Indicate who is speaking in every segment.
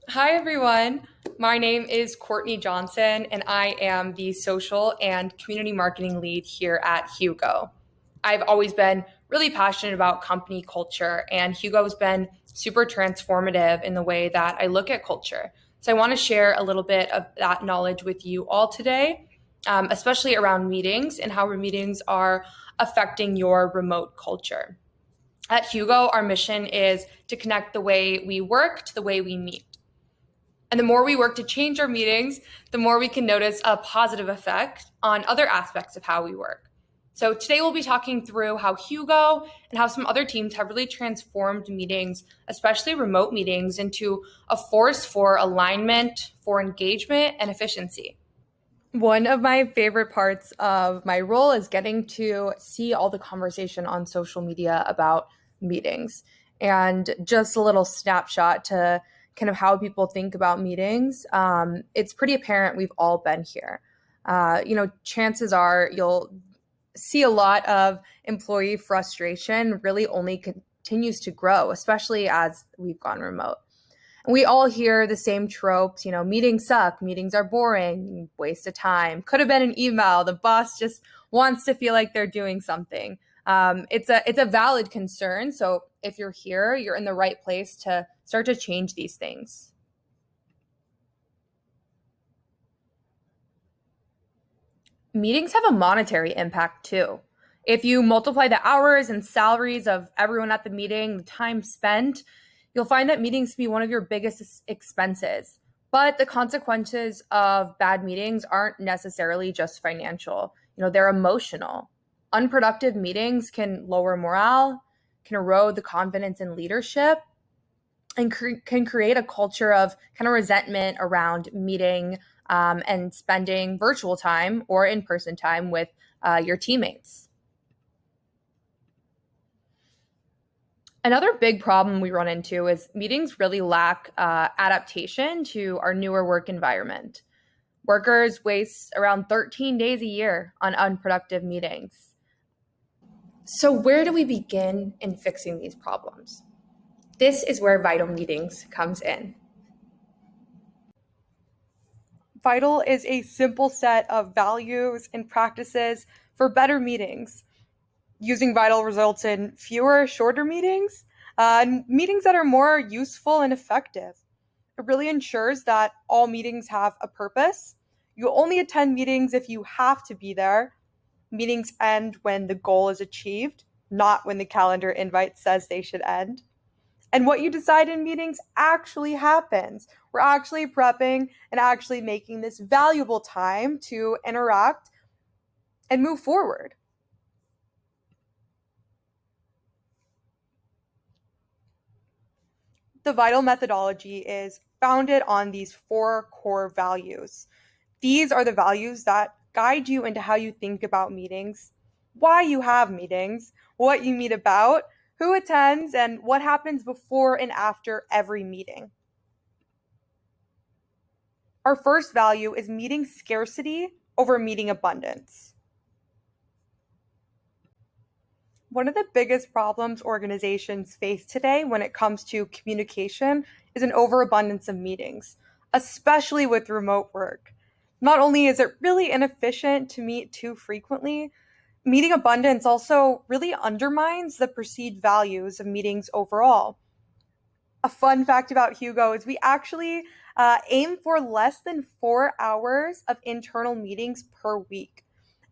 Speaker 1: Hi, everyone. My name is Courtney Johnson, and I am the social and community marketing lead here at Hugo. I've always been really passionate about company culture, and Hugo has been super transformative in the way that I look at culture. So I want to share a little bit of that knowledge with you all today, especially around meetings and how meetings are affecting your remote culture. At Hugo, our mission is to connect the way we work to the way we meet. And the more we work to change our meetings, the more we can notice a positive effect on other aspects of how we work. So today we'll be talking through how Hugo and how some other teams have really transformed meetings, especially remote meetings, into a force for alignment, for engagement, and efficiency. One of my favorite parts of my role is getting to see all the conversation on social media about meetings. And just a little snapshot to kind of how people think about meetings. It's pretty apparent we've all been here. Chances are you'll see a lot of employee frustration really only continues to grow, especially as we've gone remote. We all hear the same tropes, meetings suck, meetings are boring, waste of time. Could have been an email. The boss just wants to feel like they're doing something. It's a valid concern. So if you're here, you're in the right place to start to change these things. Meetings have a monetary impact too. If you multiply the hours and salaries of everyone at the meeting, the time spent, you'll find that meetings can be one of your biggest expenses. But the consequences of bad meetings aren't necessarily just financial. They're emotional. Unproductive meetings can lower morale, can erode the confidence in leadership, and can create a culture of kind of resentment around meeting and spending virtual time or in-person time with your teammates. Another big problem we run into is meetings really lack adaptation to our newer work environment. Workers waste around 13 days a year on unproductive meetings. So, where do we begin in fixing these problems? This is where Vital Meetings comes in. Vital is a simple set of values and practices for better meetings. Using Vital results in fewer, shorter meetings, and meetings that are more useful and effective. It really ensures that all meetings have a purpose. You only attend meetings if you have to be there. Meetings end when the goal is achieved, not when the calendar invite says they should end. And what you decide in meetings actually happens. We're actually prepping and actually making this valuable time to interact and move forward. The Vital methodology is founded on these four core values. These are the values that guide you into how you think about meetings, why you have meetings, what you meet about, who attends, and what happens before and after every meeting. Our first value is meeting scarcity over meeting abundance. One of the biggest problems organizations face today when it comes to communication is an overabundance of meetings, especially with remote work. Not only is it really inefficient to meet too frequently, meeting abundance also really undermines the perceived values of meetings overall. A fun fact about Hugo is we actually aim for less than 4 hours of internal meetings per week.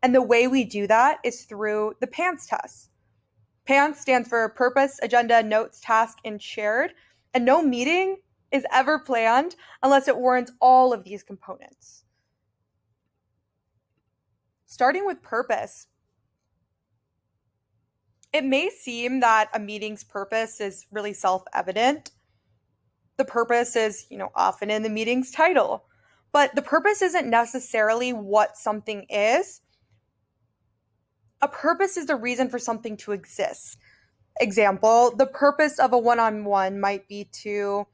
Speaker 1: And the way we do that is through the PANTS test. PANTS stands for Purpose, Agenda, Notes, Task, and Shared. And no meeting is ever planned unless it warrants all of these components. Starting with purpose, it may seem that a meeting's purpose is really self-evident. The purpose is, often in the meeting's title, but the purpose isn't necessarily what something is. A purpose is the reason for something to exist. Example, the purpose of a one-on-one might be to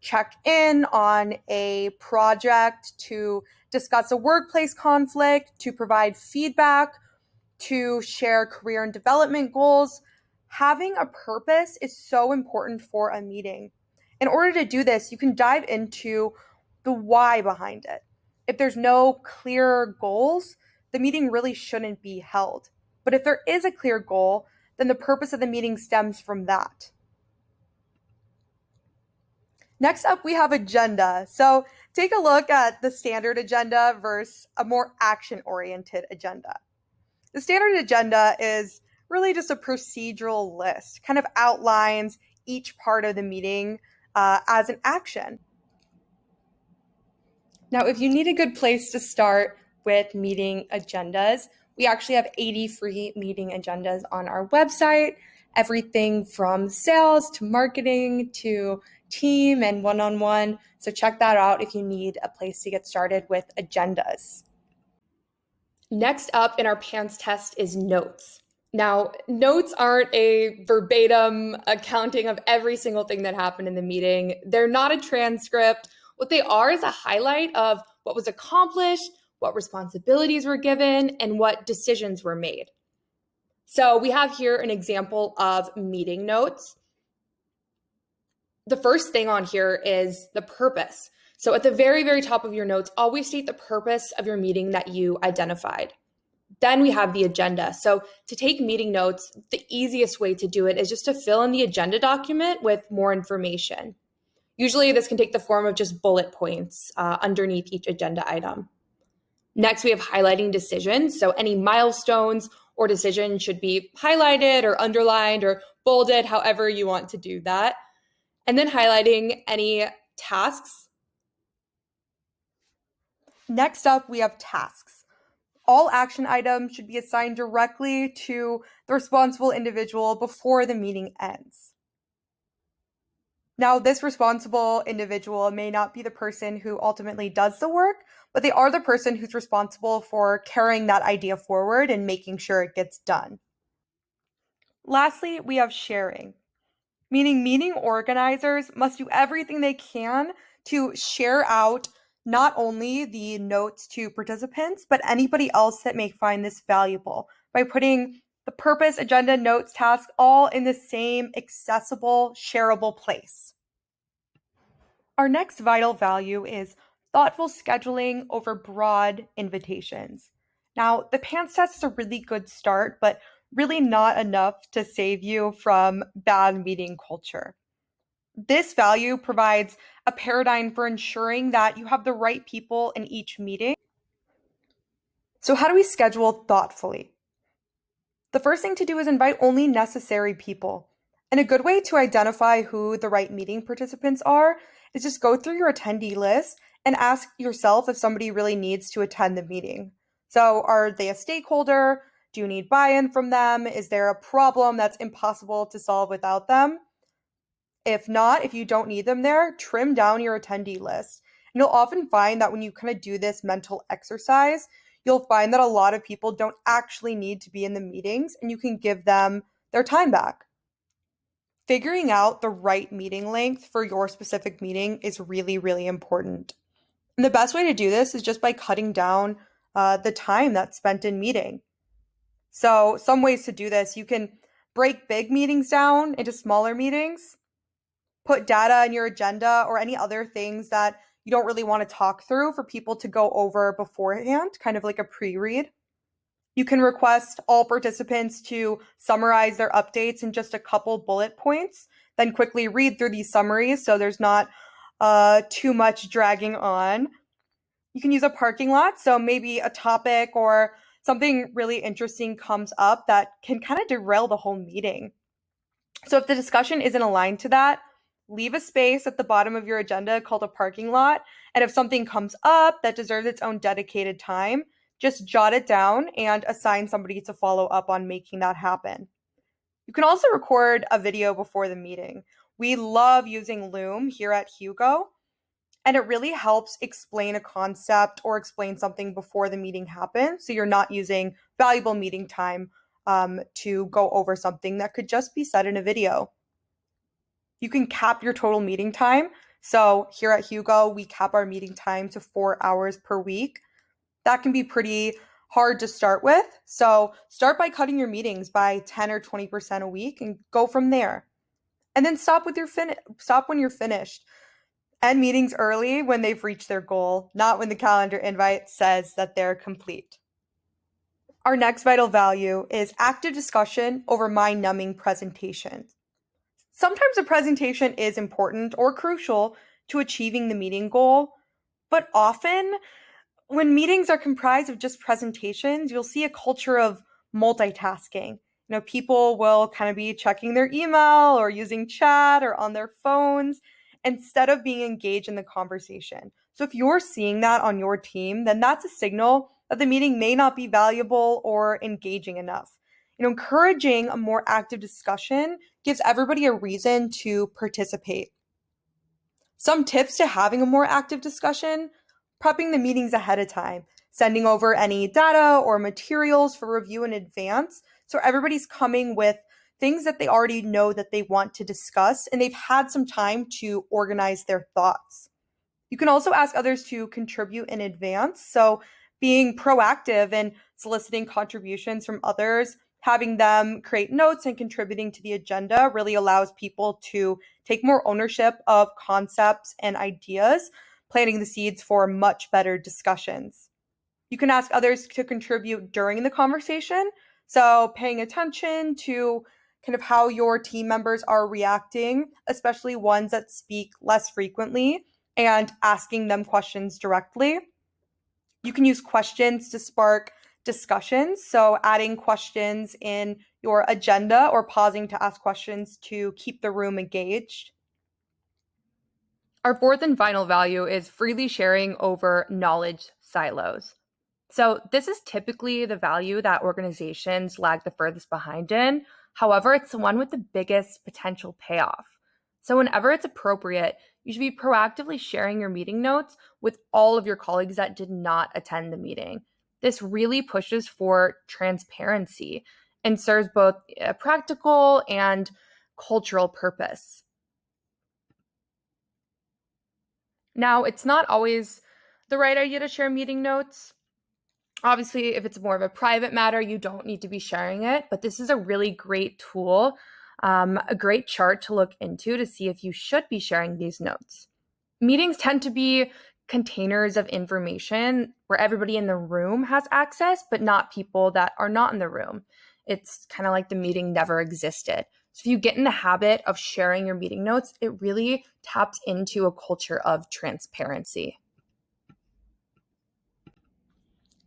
Speaker 1: check in on a project, to discuss a workplace conflict, to provide feedback, to share career and development goals. Having a purpose is so important for a meeting. In order to do this, you can dive into the why behind it. If there's no clear goals, the meeting really shouldn't be held. But if there is a clear goal, then the purpose of the meeting stems from that. Next up, we have agenda. So take a look at the standard agenda versus a more action-oriented agenda. The standard agenda is really just a procedural list, kind of outlines each part of the meeting as an action. Now, if you need a good place to start with meeting agendas, we actually have 80 free meeting agendas on our website, everything from sales to marketing to team and one-on-one. So check that out if you need a place to get started with agendas. Next up in our PANS test is notes. Now, notes aren't a verbatim accounting of every single thing that happened in the meeting. They're not a transcript. What they are is a highlight of what was accomplished, what responsibilities were given, and what decisions were made. So we have here an example of meeting notes. The first thing on here is the purpose. So at the very, very top of your notes, always state the purpose of your meeting that you identified. Then we have the agenda. So to take meeting notes, the easiest way to do it is just to fill in the agenda document with more information. Usually this can take the form of just bullet points underneath each agenda item. Next, we have highlighting decisions. So any milestones or decisions should be highlighted or underlined or bolded, however you want to do that. And then highlighting any tasks. Next up, we have tasks. All action items should be assigned directly to the responsible individual before the meeting ends. Now, this responsible individual may not be the person who ultimately does the work, but they are the person who's responsible for carrying that idea forward and making sure it gets done. Lastly, we have sharing, meaning meeting organizers must do everything they can to share out not only the notes to participants, but anybody else that may find this valuable by putting the purpose, agenda, notes, tasks all in the same accessible, shareable place. Our next vital value is thoughtful scheduling over broad invitations. Now, the PANS test is a really good start, but really not enough to save you from bad meeting culture. This value provides a paradigm for ensuring that you have the right people in each meeting. So how do we schedule thoughtfully? The first thing to do is invite only necessary people. And a good way to identify who the right meeting participants are is just go through your attendee list and ask yourself if somebody really needs to attend the meeting. So are they a stakeholder? Do you need buy-in from them? Is there a problem that's impossible to solve without them? If not, if you don't need them there, trim down your attendee list. And you'll often find that when you kind of do this mental exercise, you'll find that a lot of people don't actually need to be in the meetings and you can give them their time back. Figuring out the right meeting length for your specific meeting is really, really important. And the best way to do this is just by cutting down the time that's spent in meeting. So some ways to do this, you can break big meetings down into smaller meetings. Put data in your agenda or any other things that you don't really want to talk through for people to go over beforehand, kind of like a pre-read. You can request all participants to summarize their updates in just a couple bullet points, then quickly read through these summaries so there's not too much dragging on. You can use a parking lot, so maybe a topic or something really interesting comes up that can kind of derail the whole meeting. So if the discussion isn't aligned to that, leave a space at the bottom of your agenda called a parking lot. And if something comes up that deserves its own dedicated time, just jot it down and assign somebody to follow up on making that happen. You can also record a video before the meeting. We love using Loom here at Hugo, and it really helps explain a concept or explain something before the meeting happens. So you're not using valuable meeting time to go over something that could just be said in a video. You can cap your total meeting time. So here at Hugo, we cap our meeting time to 4 hours per week. That can be pretty hard to start with. So start by cutting your meetings by 10 or 20% a week and go from there. And then stop when you're finished. End meetings early when they've reached their goal, not when the calendar invite says that they're complete. Our next vital value is active discussion over mind-numbing presentations. Sometimes a presentation is important or crucial to achieving the meeting goal, but often when meetings are comprised of just presentations, you'll see a culture of multitasking. People will kind of be checking their email or using chat or on their phones instead of being engaged in the conversation. So if you're seeing that on your team, then that's a signal that the meeting may not be valuable or engaging enough. Encouraging a more active discussion gives everybody a reason to participate. Some tips to having a more active discussion: prepping the meetings ahead of time, sending over any data or materials for review in advance, so everybody's coming with things that they already know that they want to discuss and they've had some time to organize their thoughts. You can also ask others to contribute in advance, so being proactive and soliciting contributions from others, having them create notes and contributing to the agenda really allows people to take more ownership of concepts and ideas, planting the seeds for much better discussions. You can ask others to contribute during the conversation, so paying attention to kind of how your team members are reacting, especially ones that speak less frequently, and asking them questions directly. You can use questions to spark discussions, so adding questions in your agenda or pausing to ask questions to keep the room engaged. Our fourth and final value is freely sharing over knowledge silos. So this is typically the value that organizations lag the furthest behind in. However, it's the one with the biggest potential payoff. So whenever it's appropriate, you should be proactively sharing your meeting notes with all of your colleagues that did not attend the meeting. This really pushes for transparency and serves both a practical and cultural purpose. Now, it's not always the right idea to share meeting notes. Obviously, if it's more of a private matter, you don't need to be sharing it, but this is a really great tool, a great chart to look into to see if you should be sharing these notes. Meetings tend to be containers of information where everybody in the room has access, but not people that are not in the room. It's kind of like the meeting never existed. So if you get in the habit of sharing your meeting notes, it really taps into a culture of transparency.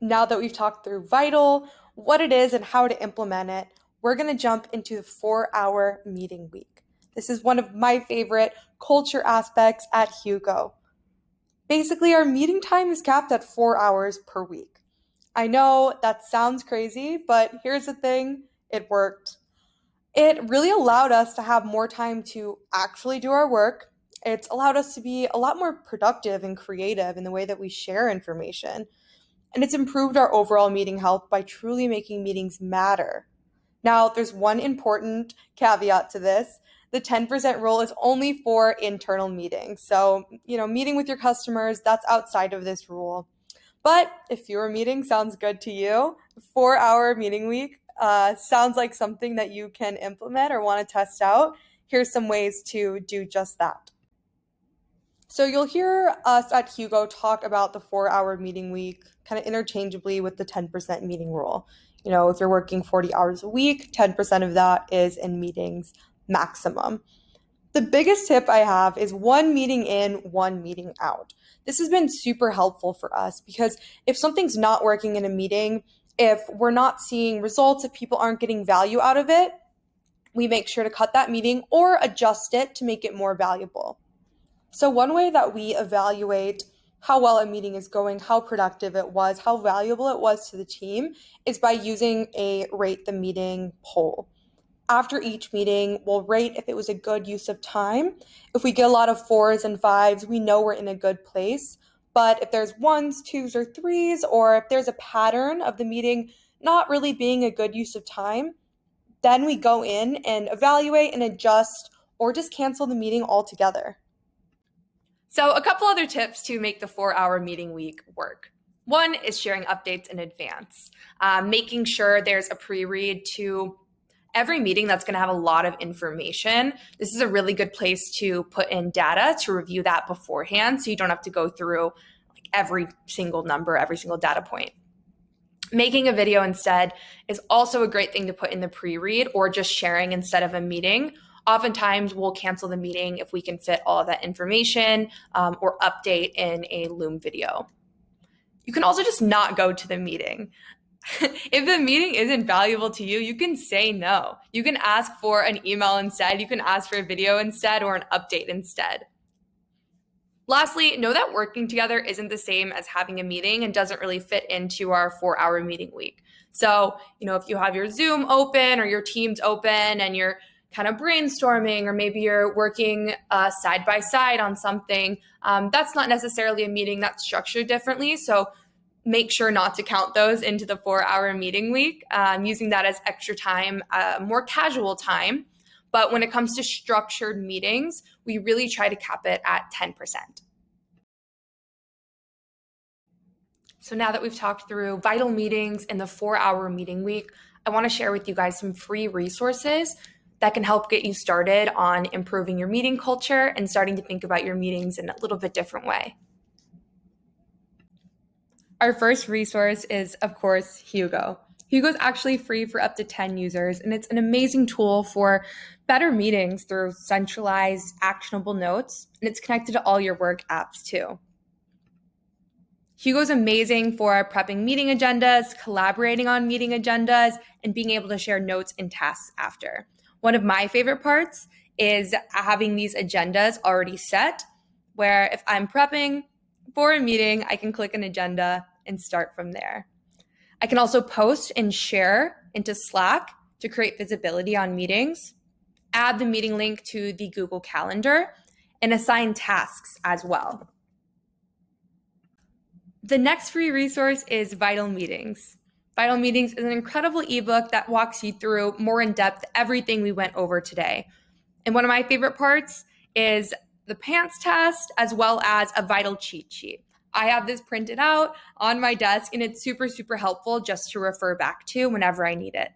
Speaker 1: Now that we've talked through Vital, what it is and how to implement it, we're going to jump into the 4-hour meeting week. This is one of my favorite culture aspects at Hugo. Basically, our meeting time is capped at 4 hours per week. I know that sounds crazy, but here's the thing, it worked. It really allowed us to have more time to actually do our work. It's allowed us to be a lot more productive and creative in the way that we share information. And it's improved our overall meeting health by truly making meetings matter. Now, there's one important caveat to this. The 10% rule is only for internal meetings. So, meeting with your customers, that's outside of this rule. But if your meeting sounds good to you, 4-hour meeting week sounds like something that you can implement or want to test out. Here's some ways to do just that. So you'll hear us at Hugo talk about the 4-hour meeting week kind of interchangeably with the 10% meeting rule. If you're working 40 hours a week, 10% of that is in meetings maximum. The biggest tip I have is 1 meeting in, 1 meeting out. This has been super helpful for us because if something's not working in a meeting, if we're not seeing results, if people aren't getting value out of it, we make sure to cut that meeting or adjust it to make it more valuable. So one way that we evaluate how well a meeting is going, how productive it was, how valuable it was to the team is by using a rate the meeting poll. After each meeting, we'll rate if it was a good use of time. If we get a lot of 4s and 5s, we know we're in a good place. But if there's 1s, 2s, or 3s, or if there's a pattern of the meeting not really being a good use of time, then we go in and evaluate and adjust or just cancel the meeting altogether. So a couple other tips to make the 4-hour meeting week work. One is sharing updates in advance, making sure there's a pre-read to Every meeting that's going to have a lot of information, this is a really good place to put in data to review that beforehand so you don't have to go through like every single number, every single data point. Making a video instead is also a great thing to put in the pre-read or just sharing instead of a meeting. Oftentimes we'll cancel the meeting if we can fit all of that information or update in a Loom video. You can also just not go to the meeting. If the meeting isn't valuable to you, you can say no. You can ask for an email instead. You can ask for a video instead or an update instead. Lastly, know that working together isn't the same as having a meeting and doesn't really fit into our 4-hour meeting week. So, if you have your Zoom open or your Teams open and you're kind of brainstorming, or maybe you're working side by side on something, that's not necessarily a meeting that's structured differently. So make sure not to count those into the 4-hour meeting week, using that as extra time, more casual time. But when it comes to structured meetings, we really try to cap it at 10%. So now that we've talked through vital meetings in the 4-hour meeting week, I want to share with you guys some free resources that can help get you started on improving your meeting culture and starting to think about your meetings in a little bit different way. Our first resource is, of course, Hugo. Hugo is actually free for up to 10 users, and it's an amazing tool for better meetings through centralized, actionable notes, and it's connected to all your work apps too. Hugo's amazing for prepping meeting agendas, collaborating on meeting agendas, and being able to share notes and tasks after. One of my favorite parts is having these agendas already set, where if I'm prepping for a meeting, I can click an agenda and start from there. I can also post and share into Slack to create visibility on meetings, add the meeting link to the Google Calendar, and assign tasks as well. The next free resource is Vital Meetings. Vital Meetings is an incredible ebook that walks you through more in depth everything we went over today. And one of my favorite parts is the pants test as well as a vital cheat sheet. I have this printed out on my desk and it's super, super helpful just to refer back to whenever I need it.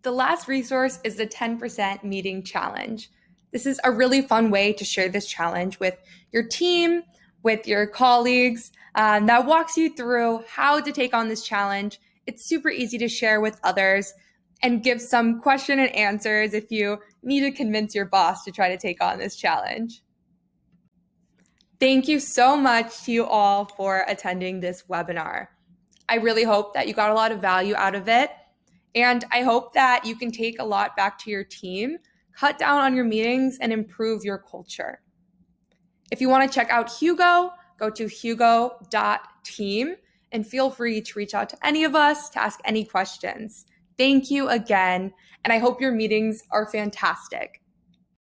Speaker 1: The last resource is the 10% meeting challenge. This is a really fun way to share this challenge with your team, with your colleagues, that walks you through how to take on this challenge. It's super easy to share with others and give some question and answers if you need to convince your boss to try to take on this challenge. Thank you so much to you all for attending this webinar. I really hope that you got a lot of value out of it, and I hope that you can take a lot back to your team, cut down on your meetings, and improve your culture. If you want to check out Hugo, go to hugo.team and feel free to reach out to any of us to ask any questions. Thank you again, and I hope your meetings are fantastic.